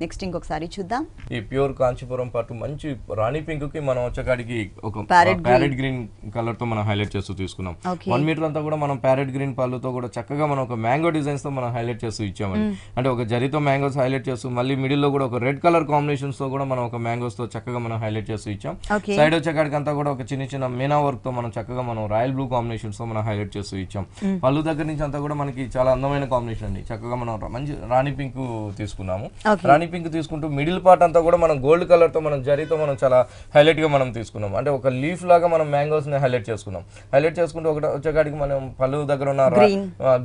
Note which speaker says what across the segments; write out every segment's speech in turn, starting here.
Speaker 1: Next ఇంకొకసారి చూద్దాం.
Speaker 2: ఈ ప్యూర్ కాంచీపురం పట్టు మంచి రాణి పింక్ కి మనం వచ్చేకాడికి ఒక ప్యారెట్ గ్రీన్ కలర్ తో మనం హైలైట్ చేస్తూ తీసుకున్నాం. 1 మీటర్ అంతా కూడా మనం ప్యారెట్ గ్రీన్ పళ్ళుతో కూడా చక్కగా మనం ఒక మ్యాంగో డిజైన్స్ తో మనం హైలైట్ చేస్తూ ఇచ్చామండి. అంటే ఒక జరీతో మ్యాంగోస్ హైలైట్ చేస్తూ మళ్ళీ మిడిల్ లో కూడా ఒక రెడ్ కలర్ కాంబినేషన్స్ తో కూడా మనం ఒక మ్యాంగోస్ తో చక్కగా మనం హైలైట్ చేస్తూ ఇచ్చాం. సైడ్ వచ్చేకాడికి అంతా కూడా ఒక చిన్న మీనా వర్క్ తో మనం చక్కగా మనం రాయల్ బ్లూ కాంబినేషన్స్ తో మనం హైలైట్ చేస్తూ ఇచ్చాం. పళ్ళు దగ్గర నుంచి అంతా కూడా మనకి చాలా అందమైన కాంబినేషన్ అండి. చక్కగా మనం మంచి రాణి పింక్ తీసుకున్నాము. రాణి పింక్ తీసుకుంటూ మిడిల్ పార్ట్ అంతా కూడా మనం గోల్డ్ కలర్ తో మనం జరీతో మనం చాలా హైలైట్ గా మనం తీసుకున్నాం. అంటే ఒక లీఫ్ లాగా మనం మ్యాంగోస్ ని హైలైట్ చేసుకున్నాం. హైలైట్ చేసుకుంటూ ఒకటి వచ్చేకాడికి మనం పళ్ళు దగ్గర ఉన్న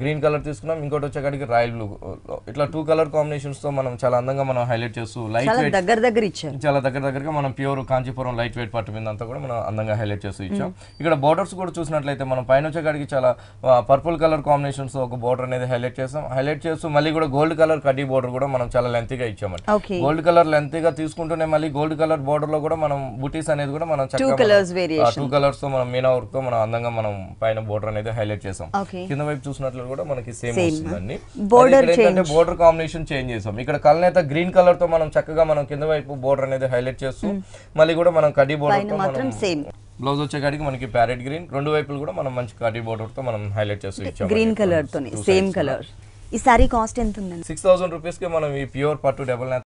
Speaker 2: గ్రీన్ కలర్ తీసుకున్నాం. ఇంకోటి వచ్చేకాడికి రాయల్ బ్లూ, ఇట్లా 2 కలర్ కాంబినేషన్స్ తో మనం చాలా అందంగా మనం హైలైట్ చేస్తూ లైట్ వెయిట్ చాలా దగ్గరగా మనం ప్యూర్ కాంచీపురం లైట్ వెయిట్ పట్టు మీద అంతా కూడా మనం అందంగా హైలైట్ చేస్తూ ఇచ్చాం. ఇక్కడ బోర్డర్స్ కూడా చూసినట్లయితే మనం పైన వచ్చేకాడికి చాలా పర్పుల్ కలర్ కాంబినేషన్స్ తో ఒక బోర్డర్ అనేది హైలైట్ చేస్తాం. హైలైట్ చేస్తూ మళ్ళీ కూడా గోల్డ్ కలర్ కడ్డీ బోర్డర్ కూడా మనం చాలా లెంత్ గా ఇచ్చామండి. గోల్డ్ కలర్ లెంత్ గా తీసుకుంటూనే మళ్ళీ గోల్డ్ కలర్ బోర్డర్ లో కూడా మనం బూటీస్ అనేది కూడా మనం 2 కలర్స్ తో మనం మీనా వర్క్ తో మనం అందంగా మనం పైన బోర్డర్ అనేది హైలైట్ చేసాం. కింద వైపు చూసినట్లు కూడా మనకి సేమ్ వస్తుందండి. బోర్డర్ కాంబినేషన్ చేంజ్ చేసాం. ఇక్కడ కలనేత గ్రీన్ కలర్ తో మనం చక్కగా మనం కింద వైపు బోర్డర్ అనేది హైలైట్ చేస్తూ మళ్ళీ కూడా మనం కడ్డీ బోర్డర్ తో మనం బ్లౌజ్ వచ్చేకాడికి మనకి ప్యారెట్ గ్రీన్ 2 వైపులు కూడా మనం మంచి కడ్డీ బోర్డర్ తో మనం హైలైట్ చేస్తూ ఇచ్చాం.
Speaker 1: గ్రీన్ కలర్ తోనే సేమ్ కలర్. ఈ సారీ కాస్ట్ ఎంత ఉందండి?
Speaker 2: 6000 రూపీస్ కి మనం ఈ ప్యూర్ పట్టు డబుల్